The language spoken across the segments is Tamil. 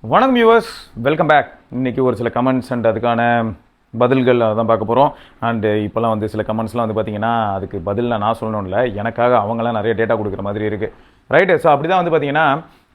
வணக்கம் வியூவர்ஸ், வெல்கம் பேக். இன்றைக்கி ஒரு சில கமெண்ட்ஸ் அண்ட் அதுக்கான பதில்கள் அதான் பார்க்க போகிறோம். அண்டு இப்போலாம் வந்து சில கமெண்ட்ஸ்லாம் வந்து பார்த்திங்கன்னா அதுக்கு பதில் நான் சொல்லணும் இல்லை, எனக்காக அவங்களாம் நிறைய டேட்டா கொடுக்குற மாதிரி இருக்குது. ரைட்டு. ஸோ அப்படி தான் வந்து பார்த்திங்கன்னா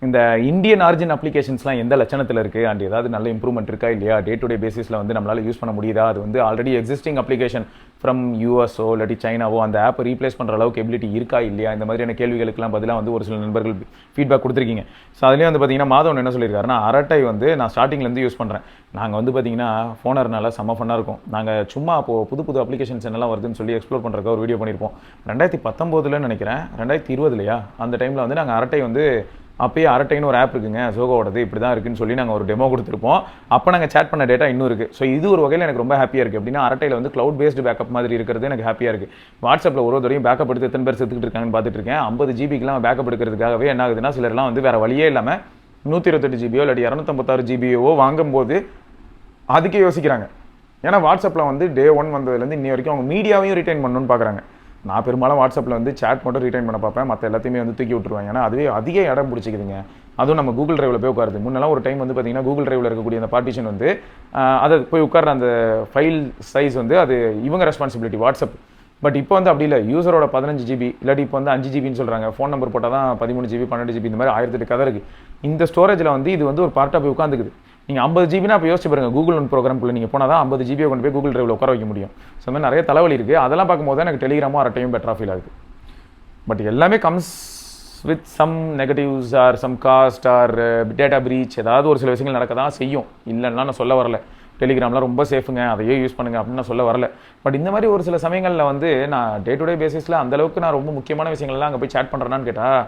இந்த இந்தியன் ஆரிஜின் அப்ளிகேஷன்ஸ்லாம் எந்த லட்சணத்தில் இருக்குது அண்ட் ஏதாவது நல்ல இம்ப்ரூவ்மெண்ட் இருக்கா இல்லையா, டே டு டே பேசிஸில் வந்து நம்மளால் யூஸ் பண்ண முடியுதா, அது வந்து ஆல்ரெடி எக்ஸிஸ்டிங் அப்ளிகேஷன் ஃப்ரம் யூஎஸ்ஓ இல்லாட்டி சைனாவோ அந்த ஆப்பை ரீப்ளேஸ் பண்ணுற அளவுக்கு எபிலிட்டி இருக்கா இல்லையா, இந்த மாதிரியான கேள்விகளுக்கெல்லாம் பதிலாக வந்து ஒரு சில நண்பர்கள் ஃபீட்பேக் கொடுத்துருக்கீங்க. ஸோ அதுலேயே வந்து பார்த்திங்கன்னா மாதவன் என்ன சொல்லியிருக்காருன்னா, அரட்டை வந்து நான் ஸ்டார்டிங்லேருந்து யூஸ் பண்ணுறேன். நாங்கள் வந்து பார்த்திங்கன்னா ஃபோனர்னால செம்ம ஃபன்னாக இருக்கும். நாங்கள் சும்மா அப்போது புது புது அப்ளிகேஷன்ஸ் என்னெல்லாம் வருதுன்னு சொல்லி எக்ஸ்ப்ளோர் பண்ணுறதுக்கு ஒரு வீடியோ பண்ணியிருப்போம். 2019 நினைக்கிறேன், 2020 அந்த டைமில் வந்து நாங்கள் அரட்டை வந்து அப்போயே அரட்டைன்னு ஒரு ஆப் இருக்குங்க ஜோகோவோடது, இப்படி தான் இருக்குன்னு சொல்லி நாங்கள் ஒரு டெமோ கொடுத்துருப்போம். அப்போ நாங்கள் சேட் பண்ண டேட்டா இன்னும் இருக்குது. ஸோ இது ஒரு வகையில் எனக்கு ரொம்ப ஹாப்பியாக இருக்குது. அப்படின்னா அரட்டையில் வந்து க்ளவுட் பேஸ்டு பேக்கப் மாதிரி இருக்கிறது எனக்கு ஹாப்பியாக இருக்குது. வாட்ஸ்அப்பில் ஒரு தடவையும் பேக்கப் எடுத்து எத்தனை பேர் செத்துக்கிட்டு இருக்காங்கன்னு பார்த்துட்டு இருக்கேன். 50 ஜிபிக்கெலாம் பேக்கப் எடுக்கிறதுக்காகவே என்ன ஆகுதுன்னா, சிலர்லாம் வந்து வேறு வழியே இல்லாமல் 128 ஜிபியோ இல்லாட்டி 256 ஜிபியோ வாங்கும்போது அதுக்கே யோசிக்கிறாங்க. ஏன்னா வாட்ஸ்அப்பில் வந்து டே 1 வந்ததுலேருந்து இன்னி வரைக்கும் அவங்க மீடியாவையும் ரிட்டைன் பண்ணணும்னு பார்க்குறாங்க. நான் பெரும்பாலும் வாட்ஸ்அப்பில் வந்து சேட் மட்டும் ரிட்டைன் பண்ண பார்ப்பேன், மற்ற எல்லாத்தையுமே வந்து தூக்கி விட்டுருவேன். ஏன்னா அதுவே அதிக இடம் பிடிச்சிக்குதுங்க. அதுவும் நம்ம கூகுள் டிரைவில் போய் உட்காருது. முன்னெல்லாம் ஒரு டைம் வந்து பார்த்திங்கன்னா கூகுள் டிரைவில் இருக்கக்கூடிய அந்த பார்ட்டிஷன் வந்து அதை போய் உட்கார்ற அந்த ஃபைல் சைஸ் வந்து அது இவங்க ரெஸ்பான்சிபிலிட்டி வாட்ஸ்அப். பட் இப்போ வந்து அப்படி இல்லை. யூசரோட 15 ஜிபி இல்லாட்டி இப்போ வந்து 5 ஜிபின்னு சொல்கிறாங்க. ஃபோன் நம்பர் போட்டால் தான் 13 ஜிபி 12 ஜிபி இந்த மாதிரி 1008 கதை இருக்குது. இந்த ஸ்டோரேஜில் வந்து இது வந்து ஒரு பார்ட்டாக போய் உட்காந்துக்குது. நீங்கள் 50 ஜிபினா அப்போ யோசிச்சு பாருங்கள், கூகுள் ஒன் ப்ரோக்ராம்குள்ளே நீங்கள் போனால் தான் 50 ஜிபியை கொண்டு போய் கூகுள் டிரைவில் உட்கார வைக்க முடியும். ஸோ மாதிரி நிறைய தலைவலி இருக்குது. அதெல்லாம் பார்க்கும்போது எனக்கு டெலிகிராமும் அரட்டையும் பெட்டராக ஃபீல் ஆகுது. பட் எல்லாமே comes with some negatives or some cost or data breach, ஏதாவது ஒரு சில விஷயங்கள் நடக்க தான் செய்யும். இல்லைன்னா நான் சொல்ல வரல டெலிகிராம்லாம் ரொம்ப சேஃபுங்க, அதையே யூஸ் பண்ணுங்க அப்படின்னு நான் சொல்ல வரல. பட் இந்த மாதிரி ஒரு சில சமயங்களில் வந்து நான் டே டு டே பேசிஸில் அந்தளவுக்கு நான் ரொம்ப முக்கியமான விஷயங்கள்லாம் அங்கே போய் சேட் பண்ணுறேன்னான்னு கேட்டால்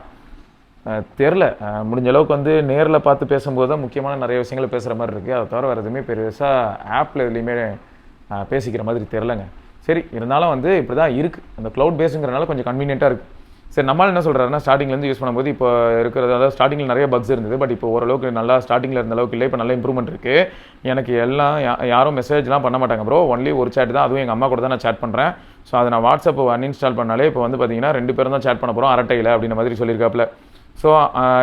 தெரில. முடிஞ்ச அளவுக்கு வந்து நேரில் பார்த்து பேசும்போது தான் முக்கியமான நிறைய விஷயங்கள் பேசுகிற மாதிரி இருக்குது. அதை தவிர வேறு எதுவுமே பெருசாக ஆப்பில் எதுலேயுமே பேசிக்கிற மாதிரி தெரிலங்க. சரி, இருந்தாலும் வந்து இப்படி தான் இருக்குது. அந்த க்ளவுட் பேஸுங்கிறனால கொஞ்சம் கன்வீனியண்ட்டாக இருக்குது. சரி, நம்மளால் என்ன சொல்கிறாருன்னா, ஸ்டார்டிங்லேருந்து யூஸ் பண்ணும்போது இப்போ இருக்கிறது, அதாவது ஸ்டார்டிங்கில் நிறைய பக்ஸ் இருந்தது. பட் இப்போ ஓரளவுக்கு நல்லா ஸ்டார்டிங்கில் இருந்த அளவுக்கு இல்லை, இப்போ நல்ல இம்ப்ரூவ்மெண்ட் இருக்குது. எனக்கு எல்லாம் யாரும் மெசேஜ்லாம் பண்ண மாட்டாங்க ப்ரோ, ஒன்லி ஒரு சேட் தான், அதுவும் எங்கள் அம்மா கூட தான் நான் சேட் பண்ணுறேன். ஸோ அதை நான் வாட்ஸ்அப் அன்இன்ஸ்டால் பண்ணாலே இப்போ வந்து பார்த்தீங்கன்னா 2 பேரும் தான் சேட் பண்ண போகிறோம் அரட்டையில் அப்படின்ற மாதிரி சொல்லியிருக்காப்புல. ஸோ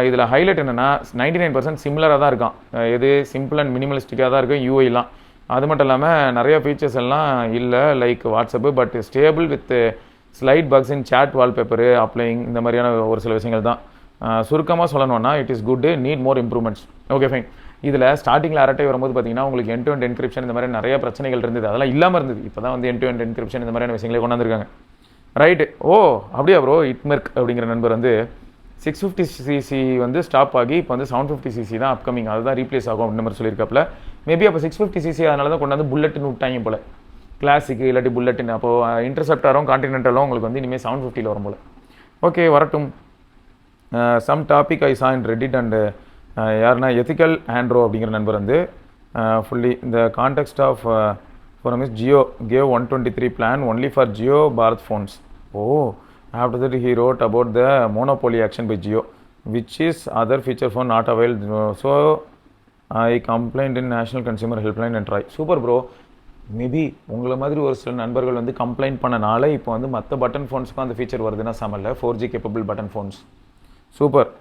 இதில் ஹைலைட் என்னென்னா 99% சிமிலராக தான் இருக்கான். எது சிம்பிள் அண்ட் மினிமலிஸ்டிக்காக தான் இருக்கும் யூஐலாம். அது மட்டும் இல்லாமல் நிறைய ஃபீச்சர்ஸ் எல்லாம் இல்லை like WhatsApp, but stable with slight bugs in chat wallpaper applying, இந்த மாதிரியான ஒரு சில விஷயங்கள் தான். சுருக்கமாக சொல்லணும்னா it is good, need more improvements. Okay fine. இதில் ஸ்டார்டிங்கில் அரட்டை வரும்போது பார்த்தீங்கன்னா உங்களுக்கு எண்ட் டு எண்ட் என்கிரிப்ஷன் இந்த மாதிரி நிறைய பிரச்சனைகள் இருந்தது, அதெல்லாம் இல்லாமல் இருந்தது. இப்போ தான் வந்து எண்ட் டு எண்ட் என்கிரிப்ஷன் இந்த மாதிரியான விஷயங்களே கொண்டாந்துருக்காங்க. ரைட்டு. ஓ அப்படியா ப்ரோ, இட்மெர்க் அப்படிங்கிற நண்பர் வந்து 650cc வந்து ஸ்டாப் ஆகி இப்போ வந்து 750cc தான் அப்கமிங், அதுதான் ரீப்ளேஸ் ஆகும் அப்படின்ற மாதிரி சொல்லியிருக்காப்புல. மேபி அப்போ 650cc அதனால தான் கொண்டாந்து புல்லட்டுன்னு விட்டாங்க போல், கிளாசிக்கு இல்லாட்டி புல்லட்டுன்னு. அப்போது இன்டர்செப்டாரும் கான்டினென்டலும் உங்களுக்கு வந்து இனிமேல் 750 வரும் போல். ஓகே, வரட்டும். Some topic I saw in Reddit and யாருன்னா எத்திக்கல் ஆண்ட்ரோ அப்படிங்கிற நண்பர் வந்து ஃபுல்லி இந்த context of for miss Jio gave 123 plan only for Jio Bharat phones. Oh, after that he wrote about the monopoly action by Jio, which is other feature phone not available. So I complained in National Consumer Helpline and try. Super bro. Maybe உங்களை மாதிரி ஒரு சில நண்பர்கள் வந்து கம்ப்ளைண்ட் பண்ணனால இப்போ வந்து மற்ற பட்டன் ஃபோன்ஸுக்கும் அந்த ஃபீச்சர் வருதுன்னா சமல்ல. 4G capable button phones super.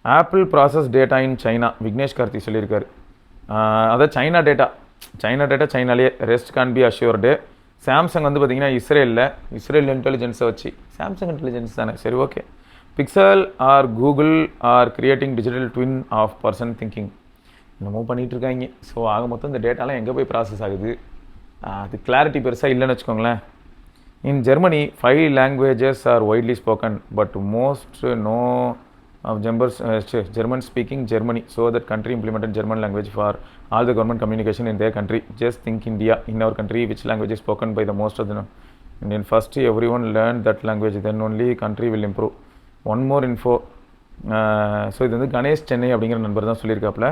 Apple process data in China, Vignesh Karthi சொல்லியிருக்காரு. அதான் சைனா டேட்டா சைனாலேயே, rest can be assured. Samsung வந்து பார்த்திங்கன்னா இஸ்ரேல் இன்டெலிஜென்ஸை வச்சு, சாம்சங் இன்டெலிஜென்ஸ் தானே, சரி okay. Pixel or Google are creating digital twin of person thinking என்னமோ பண்ணிகிட்டு இருக்காங்க. ஸோ ஆக மொத்தம் இந்த டேட்டாலாம் எங்கே போய் ப்ராசஸ் ஆகுது, அது கிளாரிட்டி பெருசாக இல்லைன்னு வச்சுக்கோங்களேன். In Germany 5 languages are widely spoken but most no of German speaking Germany, so that country implemented German language for all the government communication in their country. Just think India, in our country which language is spoken by the most of the Indian, first everyone learned that language, then only country will improve. One more info. So இது வந்து கணேஷ் சென்னை அப்படிங்கிற நண்பர் தான் சொல்லியிருக்காப்புல.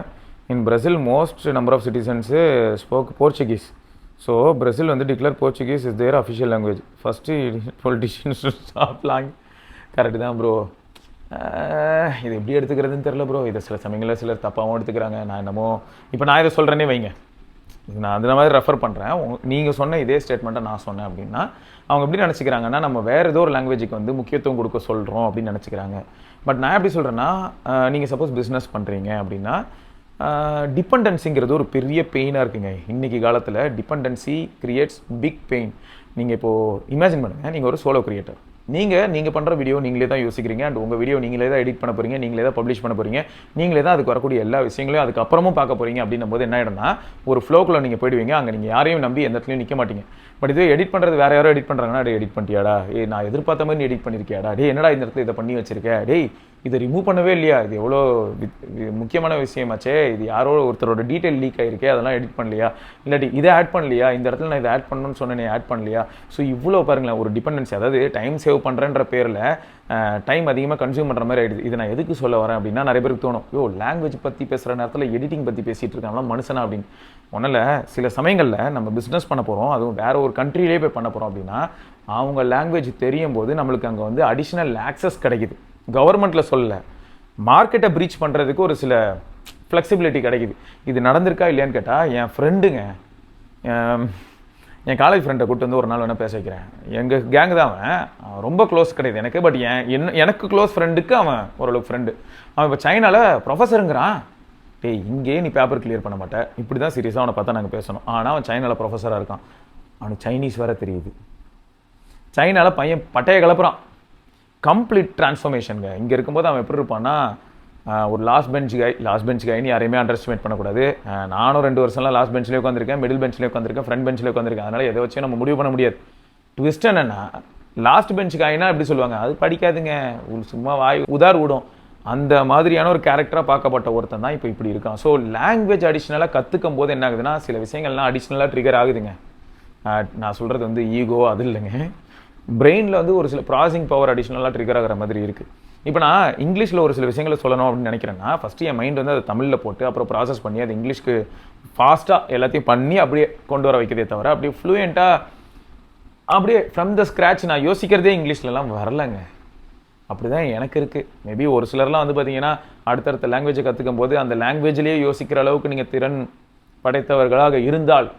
In Brazil most number of citizens spoke Portuguese. So Brazil வந்து declare Portuguese is their official language. First politicians stop long. Correct தான் ப்ரோ. இது எப்படி எடுத்துக்கிறதுன்னு தெரில ப்ரோ. இதை சில சமயங்களில் சிலர் தப்பாகவும் எடுத்துக்கிறாங்க. நான் என்னமோ இப்போ நான் இதை சொல்கிறேன்னே வைங்க, நான் அந்த மாதிரி ரெஃபர் பண்ணுறேன். நீங்கள் சொன்ன இதே ஸ்டேட்மெண்ட்டை நான் சொன்னேன் அப்படின்னா அவங்க எப்படி நினச்சிக்கிறாங்கன்னா நம்ம வேறு ஏதோ ஒரு லாங்குவேஜுக்கு வந்து முக்கியத்துவம் கொடுக்க சொல்கிறோம் அப்படின்னு நினச்சிக்கிறாங்க. பட் நான் எப்படி சொல்கிறேன்னா, நீங்கள் சப்போஸ் பிஸ்னஸ் பண்ணுறீங்க அப்படின்னா டிபெண்டன்சிங்கிறது ஒரு பெரிய பெயினாக இருக்குங்க இன்றைக்கி காலத்தில். Dependency creates big pain. நீங்கள் இப்போது இமேஜின் பண்ணுங்கள், நீங்கள் ஒரு சோலோ கிரியேட்டர். நீங்கள் பண்ணுற வீடியோ நீங்களே தான் யோசிக்கிறீங்க, அண்ட் உங்கள் வீடியோ நீங்களே தான் எடிட் பண்ண போகிறீங்க, நீங்களே தான் பப்ளிஷ் பண்ண போகிறீங்க, நீங்களே தான் அதுக்கு வரக்கூடிய எல்லா விஷயங்களையும் அதுக்கப்புறமும் பார்க்க போகிறீங்க. அப்படின்னும் போது என்ன ஆகிடும்னா, ஒரு ஃப்ளோக்குள்ளே நீங்கள் போயிடுவீங்க. அங்கே நீங்கள் யாரையும் நம்பி எந்த இடத்துலையும் நிற்க மாட்டீங்க. பட் இது எடிட் பண்ணுறது வேறு யாரோ எடிட் பண்ணுறாங்கன்னா, டே எடிட் பண்ணிட்டியாடா, நான் எதிர்பார்த்த மாதிரி எடிட் பண்ணியிருக்கியாடா, டே என்னடா இந்த இடத்துல இதை பண்ணி வச்சிருக்கேன், டேய் இதை ரிமூவ் பண்ணவே இல்லையா, இது எவ்வளோ முக்கியமான விஷயமாச்சே, இது யாரோ ஒருத்தரோட டீட்டெயில் லீக் ஆகிருக்கே, அதெல்லாம் எடிட் பண்ணலையா, இல்லாட்டி இதை ஆட் பண்ணலையா, இந்த இடத்துல நான் இதை ஆட் பண்ணணும்னு சொன்னேன் ஆட் பண்ணலையா. ஸோ இவ்வளோ பாருங்களேன் ஒரு டிபெண்டன்சி. அதாவது டைம் சேவ் பண்ணுறேன்ற பேரில் டைம் அதிகமாக கன்சியூம் பண்ணுற மாதிரி ஆகிடுது. இது நான் எதுக்கு சொல்ல வரேன் அப்படின்னா, நிறைய பேருக்கு தோணும், லாங்குவேஜ் பற்றி பேசுகிற நேரத்தில் எடிட்டிங் பற்றி பேசிகிட்டு இருக்காங்களா மனுஷனா அப்படின்னு. ஒன்றில் சில சமயங்களில் நம்ம பிஸ்னஸ் பண்ண போகிறோம், அதுவும் வேறு ஒரு கண்ட்ரிலே போய் பண்ண போகிறோம் அப்படின்னா, அவங்க லாங்குவேஜ் தெரியும் போது நம்மளுக்கு அங்கே வந்து அடிஷ்னல் ஆக்சஸ் கிடைக்குது. கவர்மெண்ட்டில் சொல்லலை, மார்க்கெட்டை ப்ரீச் பண்ணுறதுக்கு ஒரு சில ஃப்ளெக்சிபிலிட்டி கிடைக்குது. இது நடந்திருக்கா இல்லையான்னு கேட்டால், என் ஃப்ரெண்டுங்க, என் காலேஜ் ஃப்ரெண்டை கூப்பிட்டு வந்து ஒரு நாள் வேணால் பேச வைக்கிறேன். எங்கள் கேங்கு தான் அவன், ரொம்ப க்ளோஸ் கிடையாது எனக்கு, பட் எனக்கு க்ளோஸ் ஃப்ரெண்டுக்கு அவன் ஓரளவுக்கு ஃப்ரெண்டு. அவன் இப்போ சைனாவில் ப்ரொஃபஸருங்கிறான். டேய் இங்கேயே நீ பேப்பர் கிளியர் பண்ண மாட்டேன், இப்படி தான் சீரியஸாக அவனை பார்த்தா நாங்கள் பேசணும். ஆனால் அவன் சைனாவில் ப்ரொஃபஸராக இருக்கான். அவனுக்கு சைனீஸ் வேறு தெரியுது. சைனாவில் பையன் பட்டையை கிளப்புறான். கம்ப்ளீட் டிரான்ஸ்ஃபர்மேஷனுங்க. இங்கே இருக்கும்போது அவன் எப்படி இருப்பான்னா, ஒரு லாஸ்ட் பெஞ்ச் கைன்னு யாரையுமே அண்டர் எஸ்டிமேட் பண்ணக்கூடாது. நானும் 2 வருஷம்லாம் லாஸ்ட் பெஞ்சிலே உட்காந்துருக்கேன், மிடில் பெஞ்சிலே உட்காந்துருக்கேன், ஃப்ரண்ட் பெஞ்சிலே உட்காந்துருக்கேன். அதனால் எதை வச்சு நம்ம முடிவு பண்ண முடியாது. ட்விஸ்ட் என்னென்னா, லாஸ்ட் பெஞ்ச் காயினா எப்படி சொல்லுவாங்க, அது படிக்காதுங்க, சும்மா வாய் உதார் விடும், அந்த மாதிரியான ஒரு கேரக்டராக பார்க்கப்பட்ட ஒருத்தன் தான் இப்போ இப்படி இருக்கான். ஸோ லாங்குவேஜ் அடிஷ்னலாக கற்றுக்கும் போது என்ன ஆகுதுன்னா, சில விஷயங்கள்லாம் அடிஷ்னலாக ட்ரிகர் ஆகுதுங்க. நான் சொல்கிறது வந்து ஈகோ அது இல்லைங்க, பிரெயினில் வந்து ஒரு சில ப்ராசஸிங் பவர் அடிஷ்னலாக ட்ரிகர் ஆகிற மாதிரி இருக்குது. இப்போ நான் இங்கிலீஷில் ஒரு சில விஷயங்களை சொல்லணும் அப்படின்னு நினைக்கிறேன்னா, ஃபஸ்ட்டு என் மைண்ட் வந்து அதை தமிழில் போட்டு அப்புறம் ப்ராசஸ் பண்ணி அது இங்கிலீஷ்க்கு ஃபாஸ்ட்டாக எல்லாத்தையும் பண்ணி அப்படியே கொண்டு வர வைக்கிறதே தவிர, அப்படியே ஃப்ளூயண்ட்டாக அப்படியே ஃப்ரம் த ஸ்க்ராட்ச் நான் யோசிக்கிறதே இங்கிலீஷ்லலாம் வரலைங்க. அப்படி தான் எனக்கு இருக்குது. மேபி ஒரு சிலர்லாம் வந்து பார்த்தீங்கன்னா, அடுத்தடுத்த லாங்குவேஜை கற்றுக்கும் போது அந்த லாங்குவேஜ்லேயே யோசிக்கிற அளவுக்கு நீங்கள் திறன் படைத்தவர்களாக இருந்தால்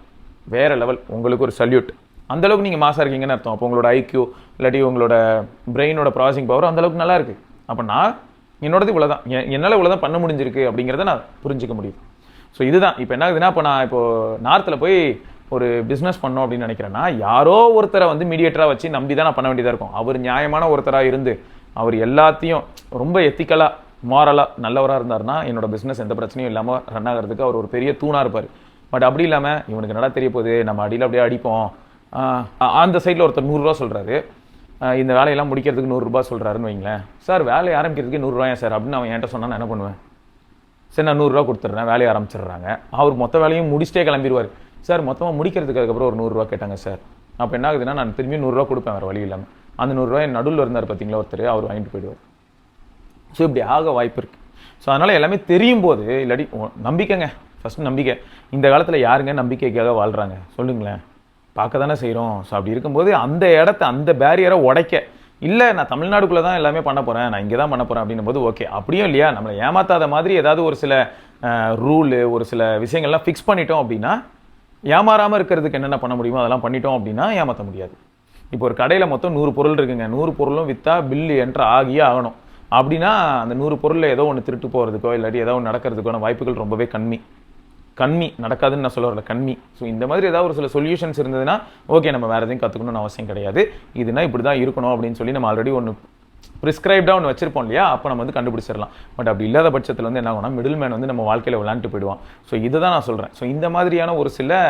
வேறு லெவல், உங்களுக்கு ஒரு சல்யூட். அந்தளவுக்கு நீங்கள் மாசாக இருக்கீங்கன்னு அர்த்தம். அப்போ உங்களோட ஐக்யூ இல்லாட்டி உங்களோட பிரெயினோட ப்ராசஸிங் பவர் அந்தளவுக்கு நல்லா இருக்குது. அப்போ நான் என்னோடது இவ்வளோ தான், என்னால் இவ்வளோ தான் பண்ண முடிஞ்சிருக்கு அப்படிங்கிறத நான் புரிஞ்சிக்க முடியும். ஸோ இதுதான் இப்போ என்ன ஆகுதுன்னா, இப்போ நான் இப்போது நார்த்தில் போய் ஒரு பிஸ்னஸ் பண்ணோம் அப்படின்னு நினைக்கிறேன்னா, யாரோ ஒருத்தரை வந்து மீடியேட்டராக வச்சு நம்பி தான் நான் பண்ண வேண்டியதாக இருக்கும். அவர் நியாயமான ஒருத்தராக இருந்து அவர் எல்லாத்தையும் ரொம்ப எத்திக்கலாக மாரலாக நல்லவராக இருந்தார்னா என்னோட பிஸ்னஸ் எந்த பிரச்சனையும் இல்லாமல் ரன் ஆகிறதுக்கு அவர் ஒரு பெரிய தூணாக இருப்பார். பட் அப்படி இல்லாமல் இவனுக்கு நல்லா தெரிய போகுது, நம்ம அடியில் அப்படியே அடிப்போம், அந்த சைடில் ஒருத்தர் 100 ரூபா சொல்கிறாரு, இந்த வேலையெல்லாம் முடிக்கிறதுக்கு 100 ரூபா சொல்கிறாருன்னு வைங்களேன். சார் வேலையை ஆரம்பிக்கிறதுக்கு 100 ரூபாயா சார் அப்படின்னு அவன் என்கிட்ட சொன்னால் நான் என்ன பண்ணுவேன்? சரி நான் 100 ரூபா கொடுத்துட்றேன், வேலையை ஆரம்பிச்சிடுறாங்க. அவர் மொத்த வேலையும் முடிச்சிட்டே கிளம்பிடுவார். சார் மொத்தமாக முடிக்கிறதுக்கு அதுக்கப்புறம் ஒரு 100 ரூபா கேட்டாங்க சார். அப்போ என்ன ஆகுதுன்னா, நான் திரும்பி 100 ரூபா கொடுப்பேன் வேறு வழி இல்லாமல். அந்த 100 ரூபாய் நடுவில் இருந்தார் பார்த்தீங்களா ஒருத்தர், அவர் வாங்கிட்டு போயிடுவார். ஸோ இப்படி ஆக வாய்ப்பு இருக்குது. ஸோ அதனால் எல்லாமே தெரியும் போது, இல்லாட்டி நம்பிக்கைங்க, ஃபஸ்ட்டு நம்பிக்கை. இந்த காலத்தில் யாருங்க நம்பிக்கைக்காக வாழ்கிறாங்க சொல்லுங்களேன்? பார்க்க தானே செய்கிறோம். ஸோ அப்படி இருக்கும்போது அந்த இடத்த, அந்த பேரியரை உடைக்க, இல்லை நான் தமிழ்நாடுக்குள்ளே தான் எல்லாமே பண்ண போகிறேன், நான் இங்கே தான் பண்ண போகிறேன் அப்படின்னும் போது ஓகே. அப்படியும் இல்லையா, நம்மளை ஏமாத்தாத மாதிரி ஏதாவது ஒரு சில ரூலு, ஒரு சில விஷயங்கள்லாம் ஃபிக்ஸ் பண்ணிட்டோம் அப்படின்னா, ஏமாறாமல் இருக்கிறதுக்கு என்னென்ன பண்ண முடியுமோ அதெல்லாம் பண்ணிட்டோம் அப்படின்னா ஏமாற்ற முடியாது. இப்போ ஒரு கடையில் மொத்தம் 100 பொருள் இருக்குங்க, 100 பொருளும் விற்றா பில்லு என்ட்ரு ஆகியே ஆகணும். அப்படின்னா அந்த 100 பொருளில் ஏதோ ஒன்று திருட்டு போகிறதுக்கோ இல்லாட்டி ஏதோ ஒன்று நடக்கிறதுக்கான வாய்ப்புகள் ரொம்பவே கம்மி நடக்காதுன்னு நான் சொல்ல வரல, கம்மி. ஸோ இந்த மாதிரி ஏதாவது ஒரு சில சொல்யூஷன்ஸ் இருந்ததுன்னா ஓகே, நம்ம வேறு எதையும் கற்றுக்கணும்னு அவசியம் கிடையாது. இதுனா இப்படி தான் இருக்கணும் அப்படின்னு சொல்லி நம்ம ஆல்ரெடி ஒன்று ப்ரிஸ்கிரைப்டாக ஒன்று வச்சிருப்போம் இல்லையா, அப்போ நம்ம வந்து கண்டுபிடிச்சிடலாம். பட் அப்படி இல்லாத பட்சத்தில் வந்து என்ன ஆகும்னா, மிடில் மேன் வந்து நம்ம வாழ்க்கையில் விளையாண்டுட்டு போயிடுவான். ஸோ இதை தான் நான் சொல்கிறேன். ஸோ இந்த மாதிரியான ஒரு சில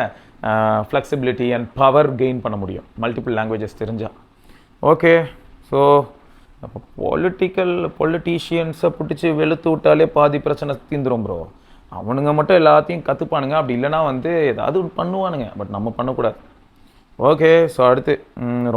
ஃப்ளெக்சிபிலிட்டி அண்ட் பவர் கெயின் பண்ண முடியும் மல்டிபிள் லாங்குவேஜஸ் தெரிஞ்சால். ஓகே, ஸோ அப்போ பொலிட்டீஷியன்ஸை பிடிச்சி வெளுத்து விட்டாலே பாதி பிரச்சனை தீந்துரும் ப்ரோ. அவனுங்க மட்டும் எல்லாத்தையும் கற்றுப்பானுங்க, அப்படி இல்லைனா வந்து ஏதாவது பண்ணுவானுங்க, பட் நம்ம பண்ணக்கூடாது. ஓகே, ஸோ அடுத்து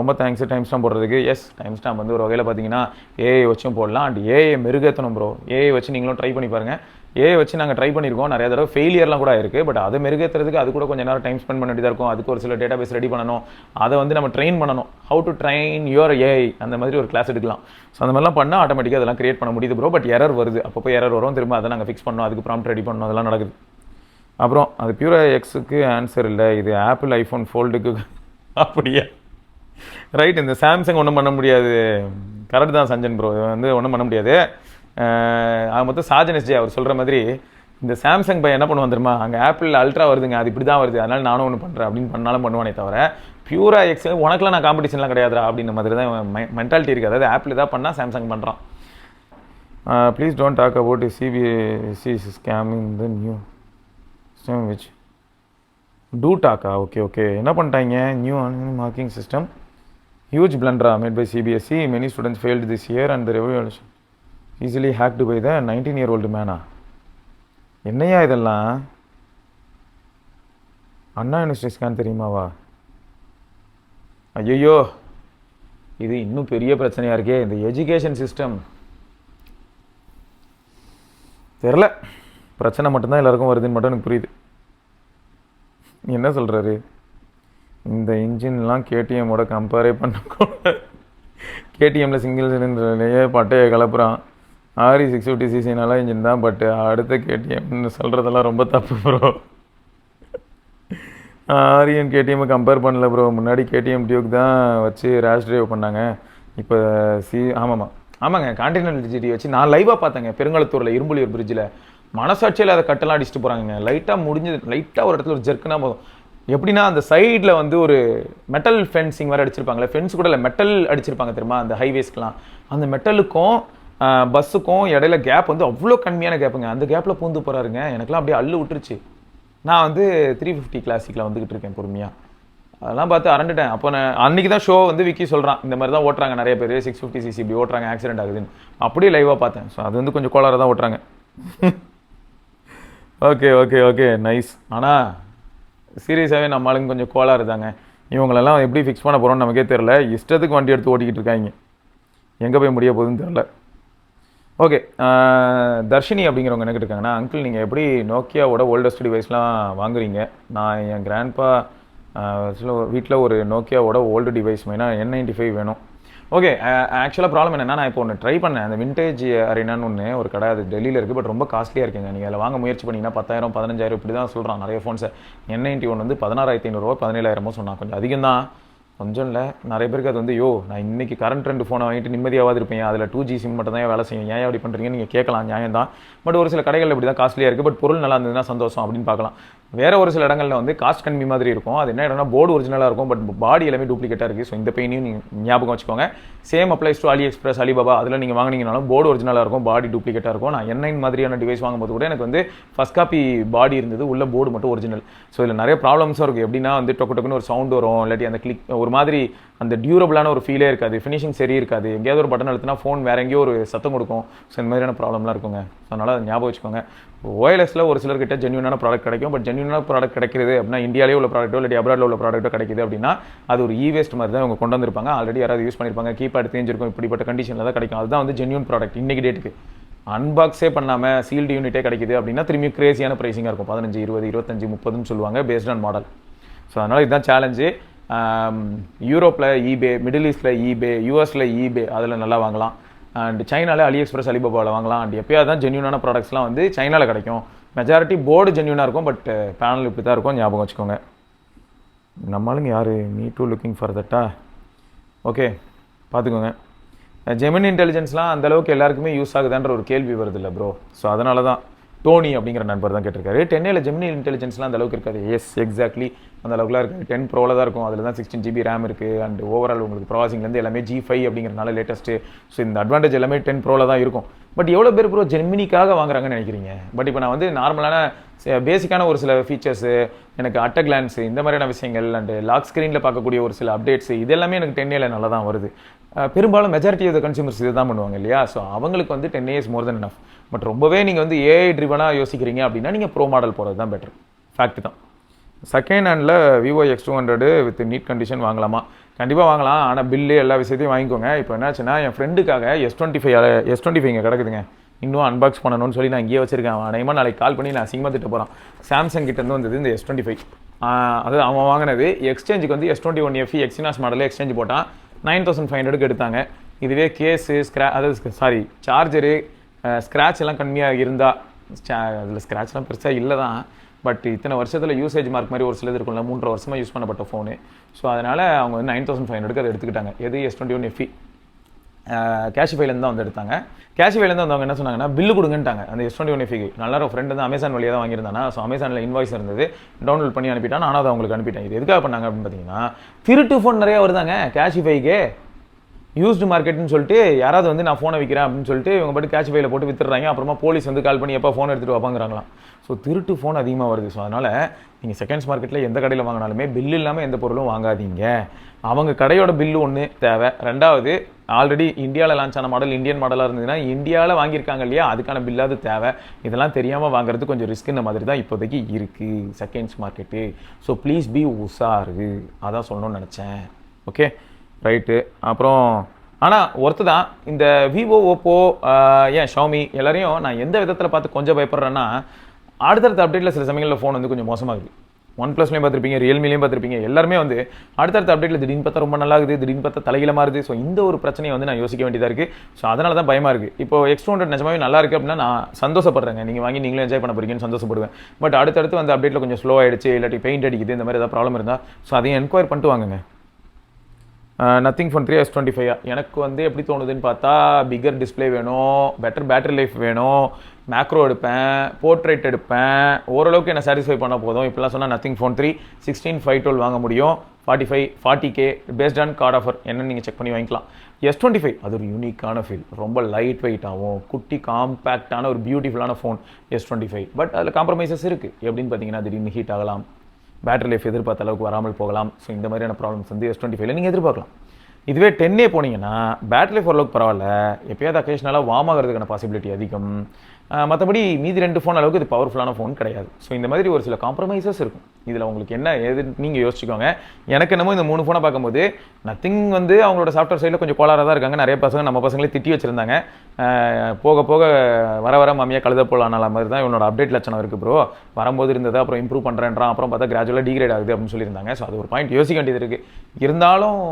ரொம்ப தேங்க்ஸு டைம் ஸ்டாம்ப் போடுறதுக்கு. எஸ், டைம் ஸ்டாம்ப் வந்து ஒரு வகையில் பார்த்தீங்கன்னா ஏஐ வச்சும் போடலாம். அண்ட் ஏஐ மெருகேற்றணும் ப்ரோ. ஏஐ வச்சு நீங்களும் ட்ரை பண்ணி பாருங்கள். ஏஐ வச்சு நாங்கள் ட்ரை பண்ணியிருக்கோம், நிறைய தடவை ஃபெயிலியர்லாம் கூட இருக்குது. பட் அதை மெருகேற்றுறதுக்கு அது கூட கொஞ்சம் நேரம் டைம் ஸ்பெண்ட் பண்ண வேண்டியதாக இருக்கும். அதுக்கு ஒரு சில டேட்டா பேஸ் ரெடி பண்ணணும், அதை வந்து நம்ம ட்ரெயின் பண்ணணும். How to train your AI, அந்த மாதிரி ஒரு கிளாஸ் எடுக்கலாம். ஸோ அந்த மாதிரிலாம் பண்ணால் ஆட்டோமேட்டிக்காக அதெல்லாம் கிரியேட் பண்ண முடியுது ப்ரோ. பட் எரர் வருது, அப்பப்போ எரர் வரும், திரும்ப அதை நாங்கள் ஃபிக்ஸ் பண்ணணும், அதுக்கு ப்ராம்ப்ட் ரெடி பண்ணணும், அதெல்லாம் நடக்குது. அப்புறம் அது பியூரா எக்ஸுக்கு ஆன்சர் இல்லை, இது ஆப்பிள் ஐஃபோன் ஃபோல்டுக்கு. அப்படியா? ரைட், இந்த சாம்சங் ஒன்றும் பண்ண முடியாது. கரெக்ட் தான் சஞ்சன் ப்ரோ, வந்து ஒன்றும் பண்ண முடியாது. அது மொத்தம் சாஜன் எஸ்ஜே அவர் சொல்கிற மாதிரி இந்த சாம்சங் பையன் என்ன பண்ணுவான் தெரியுமா, அங்கே ஆப்பிள் அல்ட்ரா வருதுங்க, அது இப்படி தான் வருது, அதனால் நானும் ஒன்று பண்ணுறேன் அப்படின்னு பண்ணாலும் பண்ணுவானே தவிர பியூரா எக்ஸல் உனக்குலாம் நான் காம்படிஷன்லாம் கிடையாதுரா அப்படின்ற மாதிரி தான் மென்டாலிட்டி இருக்குது. அதாவது ஆப்பிள் தான் பண்ணால் சாம்சங் பண்ணுறான். Please don't talk about CBSE scamming the new system which do டாக்கா. ஓகே ஓகே, என்ன பண்ணிட்டாங்க, நியூ மார்க்கிங் சிஸ்டம் ஹியூஜ் பிளண்டரா made by CBSE, many students failed this year and revaluation easily hacked by the 19-year-old மேனா. என்னையா இதெல்லாம், அண்ணா யூனிவர்சிட்டி ஸ்கேன் தெரியுமாவா? ஐயோ, இது இன்னும் பெரிய பிரச்சனையாக இருக்கே இந்த எஜுகேஷன் சிஸ்டம். தெரில, பிரச்சனை மட்டும்தான் எல்லாருக்கும் வருதுன்னு மட்டும் எனக்கு புரியுது. என்ன சொல்கிறாரு, இந்த இன்ஜின்லாம் கேடிஎம்மோட கம்பேரே பண்ணக்கூட, கேடிஎம்மில் சிங்கிள் சிலிண்டர்லேயே பட்டையை கலப்புறான். ஆரி 650cc இன்ஜின் தான், பட் அடுத்த கேடிஎம்னு சொல்கிறதெல்லாம் ரொம்ப தப்பு ப்ரோ. ஆரியன் கேடிஎம்மை கம்பேர் பண்ணல ப்ரோ. முன்னாடி கேடிஎம் டியூக் தான் வச்சு ரேஷ் டிரைவ் பண்ணாங்க. இப்போ ஆமாங்க கான்டினென்டல் ஜிடி வச்சு நான் லைவாக பார்த்தேங்க. பெருங்களத்தூரில் இரும்புலியூர் பிரிட்ஜில் மனசாட்சியில் அதை கட்டெல்லாம் அடிச்சுட்டு போகிறாங்க. லைட்டாக ஒரு இடத்துல ஒரு ஜெர்க்குனா போதும். எப்படின்னா அந்த சைடில் வந்து ஒரு மெட்டல் ஃபென்சிங் வேறு அடிச்சிருப்பாங்களே, ஃபென்ஸ் கூட இல்லை மெட்டல் அடிச்சிருப்பாங்க தெரியுமா அந்த ஹைவேஸ்க்கெலாம். அந்த மெட்டலுக்கும் பஸ்ஸுக்கும் இடையில கேப் வந்து அவ்வளோ கம்மியான கேப்புங்க. அந்த கேப்பில் பூந்து போகிறாருங்க. எனக்குலாம் அப்படியே அள்ளு விட்டுருச்சு. நான் வந்து 350 கிளாசிக்கில் வந்துக்கிட்டு இருக்கேன் பொறுமையாக. அதெல்லாம் பார்த்து அரண்டுட்டேன். அப்போ நான் அன்றைக்கி தான் ஷோ வந்து விக்கி சொல்கிறான், இந்த மாதிரி தான் ஓட்டுறாங்க நிறைய பேர் 650cc இப்படி ஓட்டுறாங்க, ஆக்சிடென்ட் ஆகுதுன்னு. அப்படியே லைவாக பார்த்தேன். ஸோ அது வந்து கொஞ்சம் கோளாறாக தான் ஓட்டுறாங்க. Okay okay okay nice. ஆனால் சீரியஸாகவே நம்ம ஆளுங்க கொஞ்சம் கோளாறு தாங்க. இவங்களெல்லாம் எப்படி ஃபிக்ஸ் பண்ண போகிறோன்னு நமக்கே தெரில. இஷ்டத்துக்கு வண்டி எடுத்து ஓட்டிக்கிட்டு இருக்காங்க. எங்கே போய் முடிய போகுதுன்னு தெரில. ஓகே, தர்ஷினி அப்படிங்கிறவங்க என்ன கேட்டிருக்காங்கன்னா, அங்கிள் நீங்கள் எப்படி நோக்கியாவோட ஓல்டஸ்ட் டிவைஸ்லாம் வாங்குறீங்க? நான் என் கிராண்ட்பா வீட்டில் ஒரு நோக்கியாவோட ஓல்டு டிவைஸ் மெயினாக N95 வேணும். ஓகே, ஆக்சுவலாக ப்ராப்ளம் என்னென்னா, நான் இப்போ ஒன்று ட்ரை பண்ணேன். அந்த விண்டேஜ் அரேனான்னு ஒன்று ஒரு கடை, அது டெல்லியில் இருக்குது, பட் ரொம்ப காஸ்ட்லியாக இருக்குங்க. நீங்கள் அதில் வாங்க முயற்சி பண்ணிங்கன்னா 10,000 15,000 இப்படி தான் சொல்கிறான் நிறைய ஃபோன்ஸை. N91 வந்து 16,500 17,000 சொன்னான். கொஞ்சம் அதிகம் தான், கொஞ்சம் இல்லை. நிறைய பேருக்கு அது வந்து நான் இன்றைக்கி கரண்ட் 2 ஃபோனை வாங்கிட்டு நிம்மதியாவது இருப்பேன், அதில் 2G சிம் மட்டும் தான் வேலை செய்யும், ஏன் அப்படி பண்ணுறீங்கன்னு நீங்கள் கேட்கலாம், நியாயம் தான். பட் ஒரு சில கடைகள் இப்படி தான் காஸ்ட்லியாக இருக்குது, பட் பொருள் நல்லா இருந்ததுன்னா சந்தோஷம் அப்படின்னு பார்க்கலாம். வேறு ஒரு சில இடங்களில் வந்து காஸ்ட் கம்மி மாதிரி இருக்கும். அது என்ன இடம்னா, போர்டு ஒரிஜினலாக இருக்கும், பட் பாடி எல்லாமே டூப்ளிகேட்டாக இருக்குது. ஸோ இந்த பெயினையும் நீங்கள் ஞாபகம் வச்சுக்கோங்க. Same applies to AliExpress, Alibaba, அதில் நீங்கள் வாங்கினீங்கனாலும் போர்டு ஒரிஜினலாக இருக்கும், பாடி டூப்ளிகேட்டாக இருக்கும். நான் N9 மாதிரியான டிவைஸ் வாங்கும்போது கூட எனக்கு வந்து ஃபஸ்ட் காப்பி பாடி இருந்தது, உள்ள போர்டு மட்டும் ஒரிஜினல். ஸோ இதில் நிறைய ப்ராப்ளம்ஸும் இருக்குது. எப்படின்னா வந்து டொக்குன்னு ஒரு சவுண்ட் வரும், இல்லாட்டி அந்த கிளிக் ஒரு மாதிரி அந்த டியூரபிளான ஒரு ஃபீலே இருக்காது, ஃபினிஷிங் சரி இருக்காது. எங்கேயாவது ஒரு பட்டன் அழுத்தினா ஃபோன் வேறு எங்கேயோ ஒரு சத்தம் கொடுக்கும். ஸோ இந்த மாதிரியான ப்ராப்ளம்லாம் இருக்குங்க. ஸோ அதனால் அதை ஞாபகம் வச்சுக்கோங்க. OLSல ஒரு சிலர்கிட்ட ஜென்யூனான ப்ராடக்ட் கிடைக்கும், பட் ஜென்யூனான ப்ராடக்ட் கிடைக்கிறது அப்படின்னா இந்தியாவிலே உள்ள ப்ராடக்ட்டோ இல்லை அப்ராடில் உள்ள ப்ராடக்ட்டோ கிடைக்குது அப்படின்னா அது ஒரு வேஸ்ட் மாதிரி தான் அவங்க கொண்டு வந்திருப்பாங்க. ஆல்ரெடி யாராவது யூஸ் பண்ணியிருப்பாங்க, கீபேட் தேஞ்சிருக்கும், இப்படிப்பட்ட கண்டிஷனில் தான் கிடைக்கும். அதுதான் வந்து ஜென்யூன் ப்ராடக்ட். இன்றைக்கி டேட்டுக்கு அன்பாக்ஸே பண்ணாமல் சீல்டு யூனிட்டே கிடைக்குது அப்படின்னா திரும்பி கிரேசியான ப்ரைஸிங்காக இருக்கும். 15, 20, 25, 30ன்னு சொல்லுவாங்க பேஸ்ட் ஆன் மாடல். ஸோ அதனால் இதுதான் சேலஞ்சு. யூரோப்பில் eBay, மிடில் ஈஸ்ட்டில் eBay, யூஎஸில் eBay அதில் நல்லா வாங்கலாம். அண்ட் சைனாவில் AliExpress, அலிபாபாவில் வாங்கலாம். அண்ட் எப்போயாவது தான் ஜென்யூனான ப்ராடக்ட்ஸ்லாம் வந்து சைனாவில் கிடைக்கும். மெஜாரிட்டி போர்டு ஜென்யூனாக இருக்கும், பட் பேனல் இப்படி தான் இருக்கும், ஞாபகம் வச்சுக்கோங்க. நம்மளுங்க யார் மீ டூ லுக்கிங் ஃபார் தட்டா? ஓகே பார்த்துக்கோங்க. ஜெமினி இன்டெலிஜென்ஸ்லாம் அந்தளவுக்கு எல்லாருக்குமே யூஸ் ஆகுதான்ற ஒரு கேள்வி வருது இல்லை ப்ரோ. ஸோ அதனால தான் டோனி அப்படிங்கிற நண்பர் தான் கேட்டிருக்காரு. 10ஏல ஜெமினி இன்டெலிஜென்ஸ்லாம் அந்த அளவுக்கு இருக்காது. எஸ் எக்ஸாக்ட்லி அந்த அளவுக்குலாம் இருக்காது. 10 Proல தான் இருக்கும். அதில் தான் 16GB RAM இருக்குது. அண்ட் ஓவரால் உங்களுக்கு ப்ராசஸிங்லேருந்து எல்லாமே G5 அப்படிங்கிறனால லேட்டஸ்ட்டு. ஸோ இந்த அட்வான்டேஜ் எல்லாமே 10 Proல தான் இருக்கும். பட் எவ்வளோ பேர் ப்ரோ ஜெமினிக்காக வாங்குறாங்கன்னு நினைக்கிறீங்க? பட் இப்போ நான் வந்து நார்மலான பேசிக்கான ஒரு சில ஃபீச்சர்ஸு, எனக்கு அட்ட கிளான்ஸு, இந்த மாதிரியான விஷயங்கள் அண்ட் லாக் ஸ்க்ரீனில் பார்க்கக்கூடிய ஒரு சில அப்டேட்ஸு, இது எல்லாமே எனக்கு 10ஏல நல்லா தான் வருது. பெரும்பாலும் மெஜாரிட்டி ஆஃப் த கன்சியூமர்ஸ் இது தான் பண்ணுவாங்க இல்லையா? ஸோ அவங்களுக்கு வந்து 10 years more then enough. But ரொம்பவே நீங்கள் வந்து AI ட்ரிவனாக யோசிக்கிறீங்க அப்படின்னா நீங்கள் ப்ரோ மாடல் போகிறது தான் பெட்டர். ஃபேக்ட் தான். Second handle Vivo X200 with neat condition வாங்கலாமா? கண்டிப்பாக வாங்கலாம். ஆனால் பில்லு எல்லா விஷயத்தையும் வாங்கிக்கோங்க. இப்போ என்னாச்சுன்னா, என் ஃப்ரெண்டுக்காக S25 இங்கே கிடக்குதுங்க, இன்னும் அன்பாக்ஸ் பண்ணணும்னு சொல்லி நான் இங்கேயே வச்சிருக்கேன். அநேகமாக நாளைக்கு கால் பண்ணி நான் அசிங்கமாக திட்ட போகிறான். சாம்சங் கிட்டேருந்து வந்தது இந்த S25. அது அவன் வாங்கினது. எக்ஸ்சேஞ்சுக்கு வந்து S21 FE எக்ஸினாஸ் மாடலில் எக்ஸ்சேஞ்ச் போட்டான். 9,500க்கு எடுத்தாங்க. இதுவே கேஸு அதாவது சார்ஜரு ஸ்க்ராட்ச் எல்லாம் கம்மியாக இருந்தால், அதில் ஸ்க்ராட்ச்லாம் பெருசாக இல்லை தான், பட் இத்தனை வருஷத்தில் யூசேஜ் மார்க் மாதிரி ஒரு சிலது இருக்கும்ல, 3.5 வருஷமாக யூஸ் பண்ணப்பட்ட ஃபோனு. ஸோ அதனால் அவங்க வந்து 9,500க்கு அதை எடுத்துக்கிட்டாங்க. எது S21 FE. கேஷிஃபைலேருந்து தான் வந்து எடுத்தாங்க. கேஷிஃபைலேருந்து வந்தவங்க என்ன சொன்னாங்கன்னா பில்லு கொடுங்கன்ட்டாங்க. அந்த S21 நல்லா ஒரு ஃப்ரெண்ட் வந்து அமேசான் வழியாக தான் வாங்கியிருந்தானா. ஸோ அமேசானில் இன்வாய்ஸ் இருந்தது, டவுன்லோட் பண்ணி அனுப்பிட்டான். நானும் அதை அவங்களுக்கு அனுப்பிட்டேன். இது எதுக்காக பண்ணாங்க அப்படின்னு பார்த்தீங்கன்னா, திருட்டு ஃபோன் நிறையா வருதாங்க கேஷிஃபைக்கு. யூஸ்டு மார்க்கெட்னு சொல்லிட்டு யாராவது வந்து நான் ஃபோனை விற்கிறேன் அப்படின்னு சொல்லிட்டு இவங்க பாட்டு கேஷிஃபைல போட்டு வித்துடுறாங்க. அப்புறமா போலீஸ் வந்து கால் பண்ணி எப்போ ஃபோன் எடுத்துகிட்டு வைப்பாங்கிறாங்களாம். ஸோ திருட்டு ஃபோன் அதிகமாக வருது. ஸோ அதனால் நீங்கள் செகண்ட்ஸ் மார்க்கெட்டில் எந்த கடையில் வாங்கினாலுமே பில் இல்லாமல் எந்த பொருளும் வாங்காதீங்க. அவங்க கடையோட பில்லு ஒன்று தேவை. ரெண்டாவது, ஆல்ரெடி இந்தியாவில் லான்ச் ஆன மாடல் இந்தியன் மாடலாக இருந்ததுன்னா இந்தியாவில் வாங்கியிருக்காங்க இல்லையா, அதுக்கான பில்லாவது தேவை. இதெல்லாம் தெரியாமல் வாங்குறது கொஞ்சம் ரிஸ்க். இந்த மாதிரி தான் இப்போதைக்கு இருக்குது seconds market. So please be உஷாரு, அதான் சொல்லணும்னு நினச்சேன். Okay right. அப்புறம் ஆனால் ஒருத்து தான் இந்த விவோ, ஓப்போ, ஏன் ஷாமி எல்லாரையும் நான் எந்த விதத்தில் பார்த்து கொஞ்சம் பயப்படுறேன்னா, அடுத்தடுத்த அப்டேட்டில் சில சமயங்களில் ஃபோன் வந்து கொஞ்சம் மோசமாகுது. OnePlusலையும் பார்த்துருப்பீங்க, ரியல்மிலையும் பார்த்துருப்பீங்க. எல்லாருமே வந்து அடுத்தடுத்த அப்டேட்டில் திடீர்னு பார்த்தா ரொம்ப நல்லா இருக்குது, திடீர்னு பார்த்தா தலைகீழமாக இருக்குது. ஸோ இந்த ஒரு பிரச்சனையை வந்து நான் யோசிக்க வேண்டியதாக இருக்குது. ஸோ அதனால தான் பயமாக இருக்குது. இப்போ X200 நிஜமாவே நல்லா இருக்குது அப்படின்னா நான் சந்தோஷப்படுறேங்க. நீங்கள் வாங்கி நீங்களும் என்ஜாய் பண்ண போறீங்கன்னு சந்தோஷப்படுவேன். பட் அடுத்தடுத்து வந்து அப்டேட்டில் கொஞ்சம் ஸ்லோ ஆகிடுச்சு, இல்லாட்டி பெயிண்ட் அடிக்குது, இந்த மாதிரி ஏதாவது ப்ராப்ளம் இருந்தால் ஸோ அதையும் என்கொயர் பண்ணிட்டு வாங்குங்க. நத்திங் ஃபோன் 3 S25 எனக்கு வந்து எப்படி தோணுதுன்னு பார்த்தா, பிகர் டிஸ்பிளே வேணும், பெட்டர் பேட்டரி லைஃப் வேணும், மேக்ரோ எடுப்பேன், போர்ட்ரேட் எடுப்பேன், ஓரளவுக்கு என்ன சாட்டிஸ்ஃபை பண்ண போதும். இப்போலாம் சொன்னால் நத்திங் ஃபோன் 3 16,512 வாங்க முடியும். 40K based on card offer என்னன்னு நீங்கள் செக் பண்ணி வாங்கிக்கலாம். S25 அது ஒரு யூனிக்கான ஃபீல், ரொம்ப லைட் வெயிட்டாகவும் குட்டி காம்பேக்டான ஒரு பியூட்டிஃபுல்லான ஃபோன் S25. பட் அதில் காம்ப்ரமைசஸ் இருக்குது. எப்படின்னு பார்த்தீங்கன்னா திடீர்னு ஹீட் ஆகலாம், பேட்டரி லைஃப் எதிர்பார்த்த அளவுக்கு வராமல் போகலாம். ஸோ இந்த மாதிரியான ப்ராப்ளம்ஸ் வந்து S25 நீங்கள் எதிர்பார்க்கலாம். இதுவே 10A போனீங்கன்னா பேட்டரி லைஃப் ஓரளவுக்கு பரவாயில்ல, எப்பயாவது அக்கேஷனலாக வார்ம் ஆகிறதுக்கான பாசிபிலிட்டி அதிகம். மற்றபடி மீதி 2 ஃபோன் அளவுக்கு இது பவர்ஃபுல்லான ஃபோன் கிடையாது. ஸோ இந்த மாதிரி ஒரு சில காம்ப்ரமைசஸ் இருக்கும். இதில் உங்களுக்கு என்ன எது நீங்கள் யோசிச்சுக்கோங்க. எனக்கு என்னமோ இந்த 3 ஃபோனை பார்க்கும்போது நத்திங் வந்து அவங்களோட சாஃப்ட்வேர் சைடில் கொஞ்சம் கோளாறாக தான் இருக்காங்க. நிறைய பசங்க நம்ம பசங்களே திட்டி வச்சுருந்தாங்க. போக போக வர மாமியாக கழுத போகலானால மாதிரி தான் இவனோட அப்டேட் லட்சணம் இருக்குது ப்ரோ. வரும்போது இருந்தது, அப்புறம் இம்ப்ரூவ் பண்ணுறேன்றான், அப்புறம் பார்த்தா கிராஜுவலாக டிகிரேட் ஆகுது அப்படின்னு சொல்லியிருந்தாங்க. ஸோ அது ஒரு பாயிண்ட் யோசிக்க வேண்டியது இருக்குது. இருந்தாலும்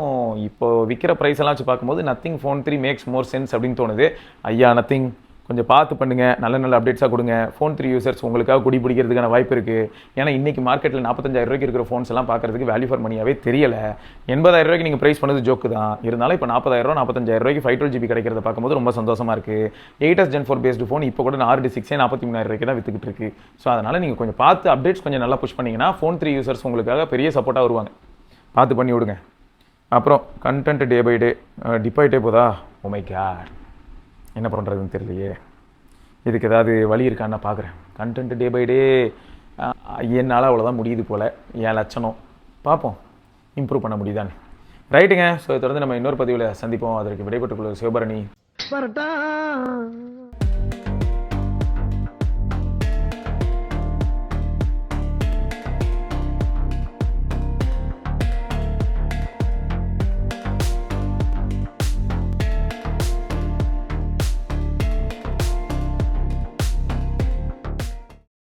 இப்போ விற்கிற ப்ரைஸ் எல்லாம் வச்சு பார்க்கும்போது நத்திங் ஃபோன் 3 மேக்ஸ் மோர் சென்ஸ் அப்படின்னு தோணுது. ஐயா நத்திங் கொஞ்சம் பார்த்து பண்ணுங்கள், நல்ல நல்ல அப்டேட்ஸாக கொடுங்க. ஃபோன் 3 யூசர்ஸ் உங்களுக்காக குடி பிடிக்கிறதுக்கான வாய்ப்பு இருக்குது. ஏன்னா இன்றைக்கி மார்க்கெட்டில் 45,000 ரூபாய்க்கு இருக்கிற ஃபோன்ஸ் எல்லாம் பார்க்குறதுக்கு வேல்யூ ஃபார் மணியாகவே தெரியலை. 80,000 ரூபாய்க்கு நீங்கள் ப்ரைஸ் பண்ணது ஜோக்கு தான். இருந்தாலும் இப்போ 40,000 45,000 ரூபாய்க்கு 512GB கிடைக்கிறத பார்க்கும்போது ரொம்ப சந்தோஷமாக இருக்குது. 8s Gen 4 பேஸ்டு ஃபோன் இப்போ கூட 6D6 43,000 ரூபாய்க்கு தான் வித்துக்கிட்டு இருக்கு. ஸோ அதனால் நீங்கள் கொஞ்சம் பார்த்து அப்டேட்ஸ் கொஞ்சம் நல்லா புஷ் பண்ணிங்கன்னா ஃபோன் 3 யூசர்ஸ் உங்களுக்காக பெரிய சப்போர்ட்டாக வருவாங்க. பார்த்து பண்ணி விடுங்க. அப்புறம் கண்டென்ட் டே பை டே டிப்பாயிட்டே போதா? ஓ மை காட், என்ன பண்ணுறதுன்னு தெரியலையே. இதுக்கு ஏதாவது வழி இருக்கான்னு பார்க்குறேன். கண்டென்ட் டே பை டே என்னால் அவ்வளோதான் முடியுது போல். என் லட்சணம் பார்ப்போம், இம்ப்ரூவ் பண்ண முடியுதான்னு. ரைட்டுங்க. ஸோ தொடர்ந்து நம்ம இன்னொரு பதிவில் சந்திப்போம். அதற்கு விடைபெற்றுக் கொள்வது சிவபரணி.